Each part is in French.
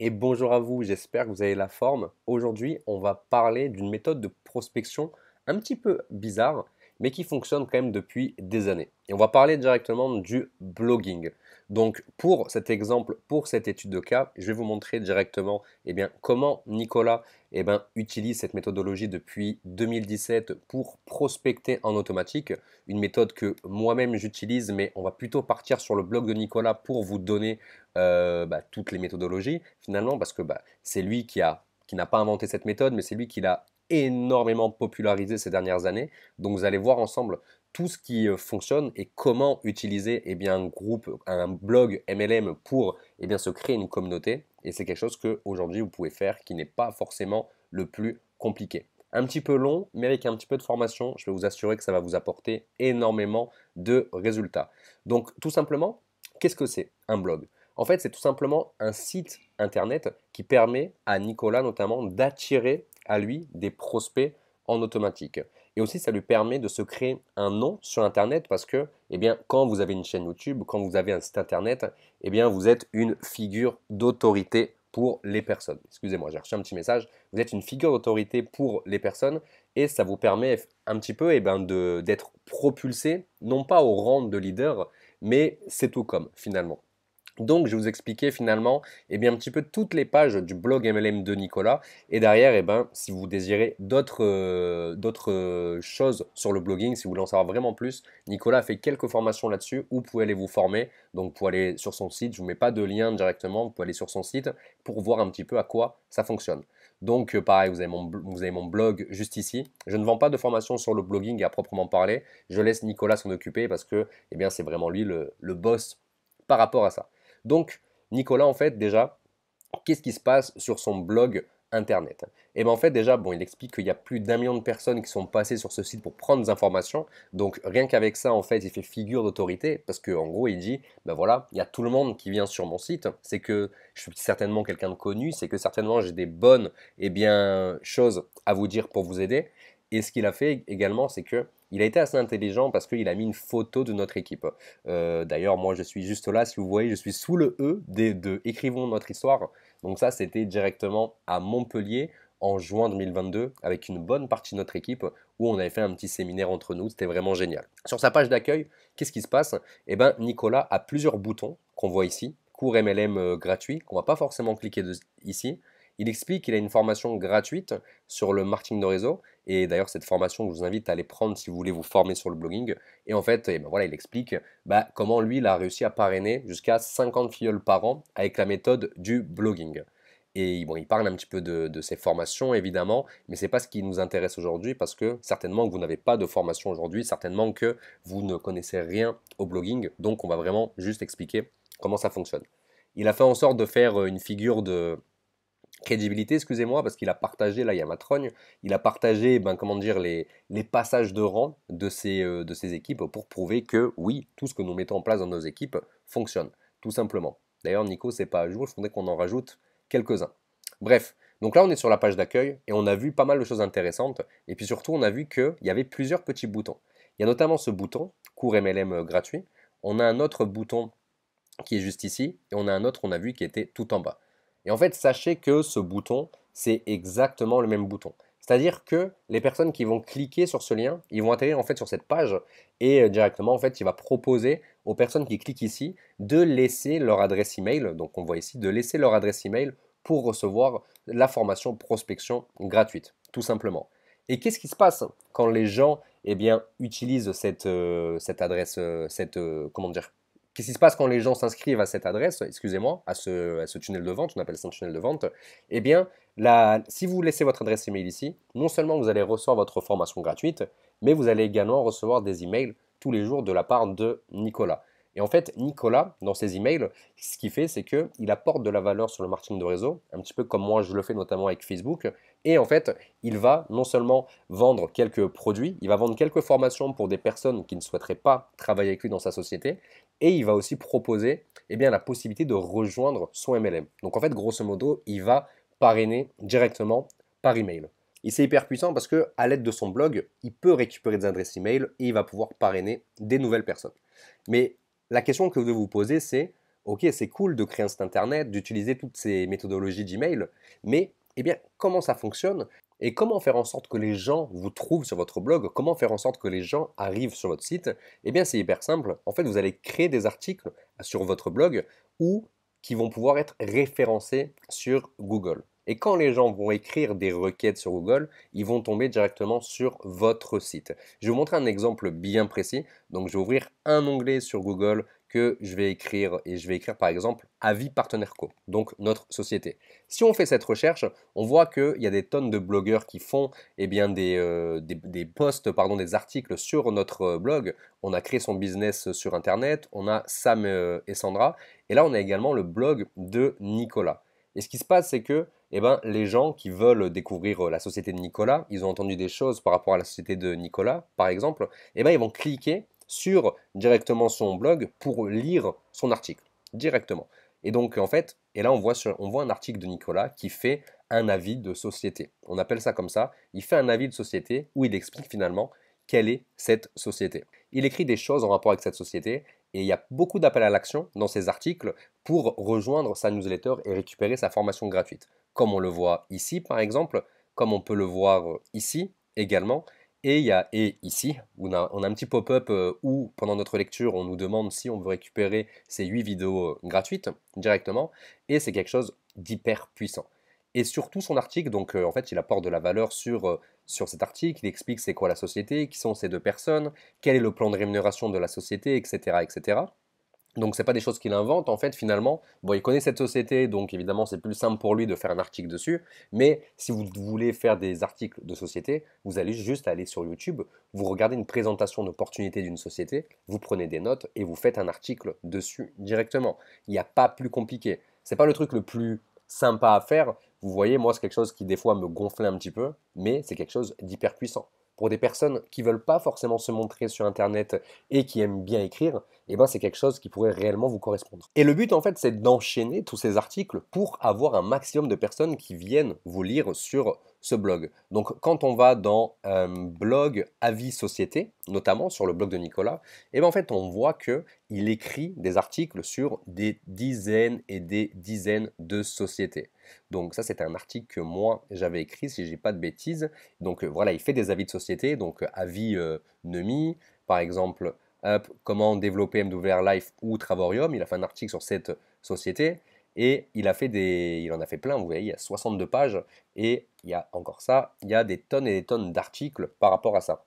Et bonjour à vous, j'espère que vous avez la forme. Aujourd'hui, on va parler d'une méthode de prospection un petit peu bizarre, mais qui fonctionne quand même depuis des années. Et on va parler directement du blogging. Donc, pour cet exemple, pour cette étude de cas, je vais vous montrer directement comment Nicolas utilise cette méthodologie depuis 2017 pour prospecter en automatique. Une méthode que moi-même j'utilise, mais on va plutôt partir sur le blog de Nicolas pour vous donner toutes les méthodologies finalement, parce que c'est lui qui n'a pas inventé cette méthode, mais c'est lui qui l'a énormément popularisé ces dernières années. Donc vous allez voir ensemble tout ce qui fonctionne et comment utiliser un groupe, un blog MLM pour se créer une communauté. Et c'est quelque chose que aujourd'hui vous pouvez faire qui n'est pas forcément le plus compliqué. Un petit peu long, mais avec un petit peu de formation, je vais vous assurer que ça va vous apporter énormément de résultats. Donc tout simplement, qu'est-ce que c'est un blog? En fait, c'est tout simplement un site internet qui permet à Nicolas notamment d'attirer à lui des prospects en automatique. Et aussi, ça lui permet de se créer un nom sur Internet parce que, quand vous avez une chaîne YouTube, quand vous avez un site Internet, vous êtes une figure d'autorité pour les personnes. Excusez-moi, j'ai reçu un petit message. Vous êtes une figure d'autorité pour les personnes et ça vous permet un petit peu d'être propulsé, non pas au rang de leader, mais c'est tout comme finalement. Donc, je vais vous expliquer finalement un petit peu toutes les pages du blog MLM de Nicolas. Et derrière, si vous désirez d'autres choses sur le blogging, si vous voulez en savoir vraiment plus, Nicolas a fait quelques formations là-dessus où vous pouvez aller vous former. Donc, vous pouvez aller sur son site. Je ne vous mets pas de lien directement. Vous pouvez aller sur son site pour voir un petit peu à quoi ça fonctionne. Donc, pareil, vous avez mon blog juste ici. Je ne vends pas de formation sur le blogging à proprement parler. Je laisse Nicolas s'en occuper parce que c'est vraiment lui le boss par rapport à ça. Donc, Nicolas, en fait, déjà, qu'est-ce qui se passe sur son blog internet? Et bien en fait déjà, bon, il explique qu'il y a plus d'1 million de personnes qui sont passées sur ce site pour prendre des informations. Donc rien qu'avec ça, en fait, il fait figure d'autorité parce qu'en gros, il dit, ben voilà, il y a tout le monde qui vient sur mon site. C'est que je suis certainement quelqu'un de connu, c'est que certainement j'ai des bonnes choses à vous dire pour vous aider. Et ce qu'il a fait également, c'est que il a été assez intelligent parce qu'il a mis une photo de notre équipe. D'ailleurs, moi, je suis juste là, si vous voyez, je suis sous le E de Écrivons notre histoire. Donc ça, c'était directement à Montpellier en juin 2022 avec une bonne partie de notre équipe où on avait fait un petit séminaire entre nous. C'était vraiment génial. Sur sa page d'accueil, qu'est-ce qui se passe? Nicolas a plusieurs boutons qu'on voit ici. Cours MLM gratuit, qu'on ne va pas forcément cliquer ici. Il explique qu'il a une formation gratuite sur le marketing de réseau. Et d'ailleurs, cette formation, je vous invite à aller prendre si vous voulez vous former sur le blogging. Et en fait, voilà, il explique comment lui, il a réussi à parrainer jusqu'à 50 filleuls par an avec la méthode du blogging. Et bon, il parle un petit peu de ses formations, évidemment, mais ce n'est pas ce qui nous intéresse aujourd'hui parce que certainement que vous n'avez pas de formation aujourd'hui, certainement que vous ne connaissez rien au blogging. Donc, on va vraiment juste expliquer comment ça fonctionne. Il a fait en sorte de faire une figure de crédibilité, excusez-moi, parce qu'il a partagé, là il y a ma trogne, il a partagé comment dire, les passages de rang de ses équipes pour prouver que oui, tout ce que nous mettons en place dans nos équipes fonctionne, tout simplement. D'ailleurs, Nico, c'est pas à jour, il faudrait qu'on en rajoute quelques-uns. Bref, donc là on est sur la page d'accueil et on a vu pas mal de choses intéressantes, et puis surtout on a vu qu'il y avait plusieurs petits boutons. Il y a notamment ce bouton, cours MLM gratuit, on a un autre bouton qui est juste ici, et on a un autre, on a vu, qui était tout en bas. Et en fait, sachez que ce bouton, c'est exactement le même bouton. C'est-à-dire que les personnes qui vont cliquer sur ce lien, ils vont atterrir en fait sur cette page et directement en fait, il va proposer aux personnes qui cliquent ici de laisser leur adresse email. Donc on voit ici de laisser leur adresse email pour recevoir la formation prospection gratuite, tout simplement. Et qu'est-ce qui se passe quand les gens utilisent cette adresse, comment dire, qu'est-ce qui se passe quand les gens s'inscrivent à cette adresse, excusez-moi, à ce tunnel de vente, on appelle ça un tunnel de vente? Eh bien, si vous laissez votre adresse email ici, non seulement vous allez recevoir votre formation gratuite, mais vous allez également recevoir des emails tous les jours de la part de Nicolas. Et en fait, Nicolas, dans ses emails, ce qu'il fait, c'est qu'il apporte de la valeur sur le marketing de réseau, un petit peu comme moi je le fais notamment avec Facebook. Et en fait, il va non seulement vendre quelques produits, il va vendre quelques formations pour des personnes qui ne souhaiteraient pas travailler avec lui dans sa société, et il va aussi proposer la possibilité de rejoindre son MLM. Donc en fait, grosso modo, il va parrainer directement par email. Et c'est hyper puissant parce que à l'aide de son blog, il peut récupérer des adresses email et il va pouvoir parrainer des nouvelles personnes. Mais la question que vous devez vous poser, c'est Ok, c'est cool de créer un site internet, d'utiliser toutes ces méthodologies d'email, mais eh bien, comment ça fonctionne et comment faire en sorte que les gens vous trouvent sur votre blog, comment faire en sorte que les gens arrivent sur votre site? Eh bien, c'est hyper simple. En fait, vous allez créer des articles sur votre blog ou qui vont pouvoir être référencés sur Google. Et quand les gens vont écrire des requêtes sur Google, ils vont tomber directement sur votre site. Je vais vous montrer un exemple bien précis. Donc, je vais ouvrir un onglet sur Google que je vais écrire et je vais écrire par exemple Avis Partenaire Co, donc notre société. Si on fait cette recherche, on voit qu'il y a des tonnes de blogueurs qui font eh bien, des posts, pardon, des articles sur notre blog. On a créé son business sur Internet, on a Sam et Sandra, et là on a également le blog de Nicolas. Et ce qui se passe, c'est que eh ben, les gens qui veulent découvrir la société de Nicolas, ils ont entendu des choses par rapport à la société de Nicolas, par exemple, eh ben, ils vont cliquer sur directement son blog pour lire son article directement. Et donc en fait, et là on voit un article de Nicolas qui fait un avis de société. On appelle ça comme ça. Il fait un avis de société où il explique finalement quelle est cette société. Il écrit des choses en rapport avec cette société et il y a beaucoup d'appels à l'action dans ces articles pour rejoindre sa newsletter et récupérer sa formation gratuite. Comme on le voit ici par exemple, comme on peut le voir ici également. Et il y a et ici, on a un petit pop-up où pendant notre lecture, on nous demande si on veut récupérer ces 8 vidéos gratuites directement. Et c'est quelque chose d'hyper puissant. Et surtout son article, donc en fait, il apporte de la valeur sur cet article, il explique c'est quoi la société, qui sont ces deux personnes, quel est le plan de rémunération de la société, etc. etc. Donc c'est pas des choses qu'il invente en fait finalement. Bon, il connaît cette société, donc évidemment c'est plus simple pour lui de faire un article dessus. Mais si vous voulez faire des articles de société, vous allez juste aller sur YouTube, vous regardez une présentation d'opportunité d'une société, vous prenez des notes et vous faites un article dessus directement. Il n'y a pas plus compliqué. C'est pas le truc le plus sympa à faire. Vous voyez, moi c'est quelque chose qui des fois me gonflait un petit peu, mais c'est quelque chose d'hyper puissant. Pour des personnes qui veulent pas forcément se montrer sur Internet et qui aiment bien écrire, eh ben, c'est quelque chose qui pourrait réellement vous correspondre. Et le but, en fait, c'est d'enchaîner tous ces articles pour avoir un maximum de personnes qui viennent vous lire sur ce blog. Donc, quand on va dans un blog Avis Société, notamment sur le blog de Nicolas, eh ben, en fait, on voit que il écrit des articles sur des dizaines et des dizaines de sociétés. Donc ça, c'est un article que moi, j'avais écrit, si je dis pas de bêtises. Donc voilà, il fait des avis de société, donc avis Nemi, par exemple, comment développer MWR Life ou Travorium. Il a fait un article sur cette société et il en a fait plein. Vous voyez, il y a 62 pages et il y a encore ça, il y a des tonnes et des tonnes d'articles par rapport à ça.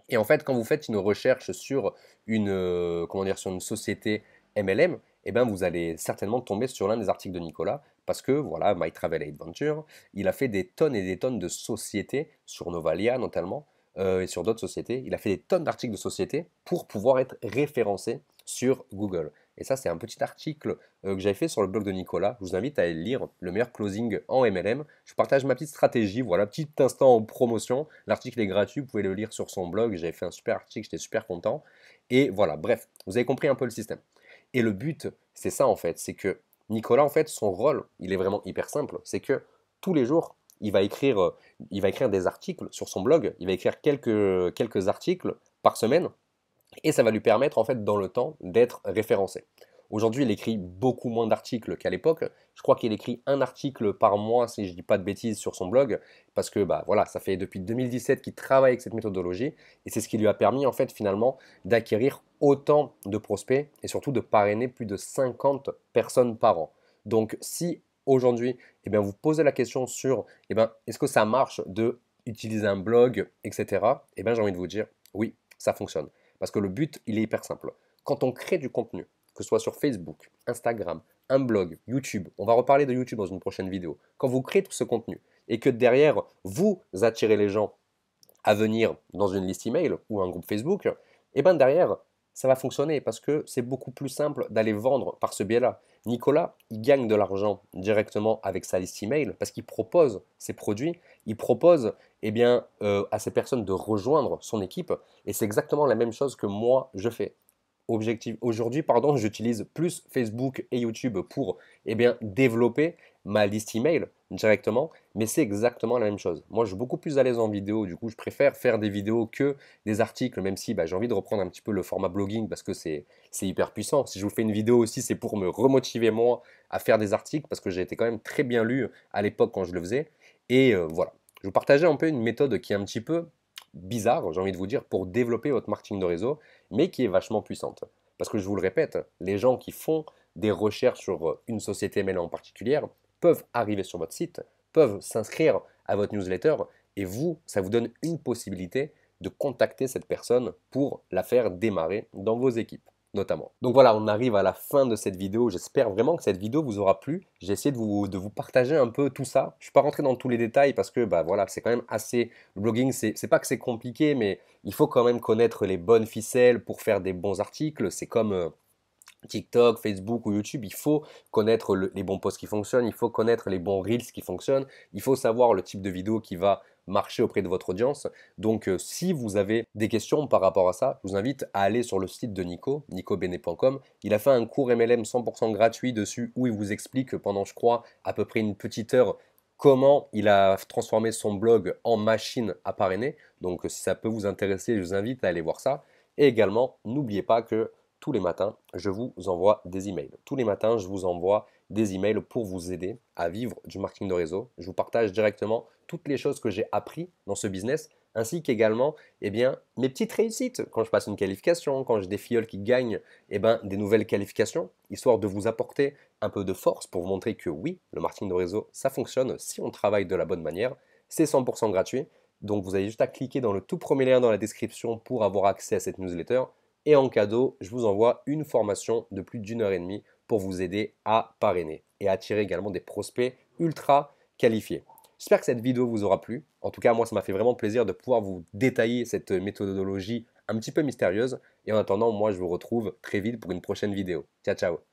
Et en fait, quand vous faites une recherche sur comment dire, sur une société MLM, eh ben, vous allez certainement tomber sur l'un des articles de Nicolas parce que voilà, My Travel Adventure, il a fait des tonnes et des tonnes de sociétés sur Novalia notamment et sur d'autres sociétés. Il a fait des tonnes d'articles de sociétés pour pouvoir être référencé sur Google. Et ça, c'est un petit article que j'avais fait sur le blog de Nicolas. Je vous invite à aller lire le meilleur closing en MLM. Je partage ma petite stratégie, voilà, petit instant en promotion. L'article est gratuit, vous pouvez le lire sur son blog. J'avais fait un super article, j'étais super content. Et voilà, bref, vous avez compris un peu le système. Et le but, c'est ça en fait, c'est que Nicolas, en fait, son rôle, il est vraiment hyper simple. C'est que tous les jours, il va écrire des articles sur son blog. Il va écrire quelques articles par semaine et ça va lui permettre en fait dans le temps d'être référencé. Aujourd'hui, il écrit beaucoup moins d'articles qu'à l'époque. Je crois qu'il écrit un article par mois, si je ne dis pas de bêtises, sur son blog, parce que bah, voilà, ça fait depuis 2017 qu'il travaille avec cette méthodologie, et c'est ce qui lui a permis en fait finalement d'acquérir autant de prospects et surtout de parrainer plus de 50 personnes par an. Donc si aujourd'hui, eh bien, vous posez la question sur est-ce que ça marche de utiliser un blog, etc., eh bien, j'ai envie de vous dire oui, ça fonctionne. Parce que le but, il est hyper simple. Quand on crée du contenu, que ce soit sur Facebook, Instagram, un blog, YouTube, on va reparler de YouTube dans une prochaine vidéo. Quand vous créez tout ce contenu et que derrière, vous attirez les gens à venir dans une liste email ou un groupe Facebook, et bien derrière, ça va fonctionner parce que c'est beaucoup plus simple d'aller vendre par ce biais-là. Nicolas, il gagne de l'argent directement avec sa liste email parce qu'il propose ses produits, il propose à ces personnes de rejoindre son équipe et c'est exactement la même chose que moi je fais. Aujourd'hui, pardon, j'utilise plus Facebook et YouTube pour développer ma liste email directement, mais c'est exactement la même chose. Moi, je suis beaucoup plus à l'aise en vidéo, du coup, je préfère faire des vidéos que des articles, même si j'ai envie de reprendre un petit peu le format blogging parce que c'est hyper puissant. Si je vous fais une vidéo aussi, c'est pour me remotiver moi à faire des articles parce que j'ai été quand même très bien lu à l'époque quand je le faisais. Et voilà, je vous partageais un peu une méthode qui est un petit peu bizarre, j'ai envie de vous dire, pour développer votre marketing de réseau, mais qui est vachement puissante. Parce que je vous le répète, les gens qui font des recherches sur une société MLM en particulier peuvent arriver sur votre site, peuvent s'inscrire à votre newsletter, et vous, ça vous donne une possibilité de contacter cette personne pour la faire démarrer dans vos équipes notamment. Donc voilà, on arrive à la fin de cette vidéo. J'espère vraiment que cette vidéo vous aura plu. J'ai essayé de vous partager un peu tout ça. Je ne suis pas rentré dans tous les détails parce que voilà, c'est quand même assez. Le blogging, c'est pas que c'est compliqué, mais il faut quand même connaître les bonnes ficelles pour faire des bons articles. C'est comme TikTok, Facebook ou YouTube, il faut connaître les bons posts qui fonctionnent, il faut connaître les bons reels qui fonctionnent, il faut savoir le type de vidéo qui va marcher auprès de votre audience. Donc si vous avez des questions par rapport à ça, je vous invite à aller sur le site de Nico, nicobene.com. Il a fait un cours MLM 100% gratuit dessus où il vous explique pendant, je crois, à peu près une petite heure comment il a transformé son blog en machine à parrainer. Donc si ça peut vous intéresser, je vous invite à aller voir ça. Et également, n'oubliez pas que tous les matins, je vous envoie des emails. Tous les matins, je vous envoie des emails pour vous aider à vivre du marketing de réseau. Je vous partage directement toutes les choses que j'ai appris dans ce business, ainsi qu'également mes petites réussites. Quand je passe une qualification, quand j'ai des filleuls qui gagnent des nouvelles qualifications, histoire de vous apporter un peu de force pour vous montrer que oui, le marketing de réseau, ça fonctionne si on travaille de la bonne manière. C'est 100% gratuit. Donc vous avez juste à cliquer dans le tout premier lien dans la description pour avoir accès à cette newsletter. Et en cadeau, je vous envoie une formation de plus d'une heure et demie pour vous aider à parrainer et attirer également des prospects ultra qualifiés. J'espère que cette vidéo vous aura plu. En tout cas, moi, ça m'a fait vraiment plaisir de pouvoir vous détailler cette méthodologie un petit peu mystérieuse. Et en attendant, moi, je vous retrouve très vite pour une prochaine vidéo. Ciao, ciao!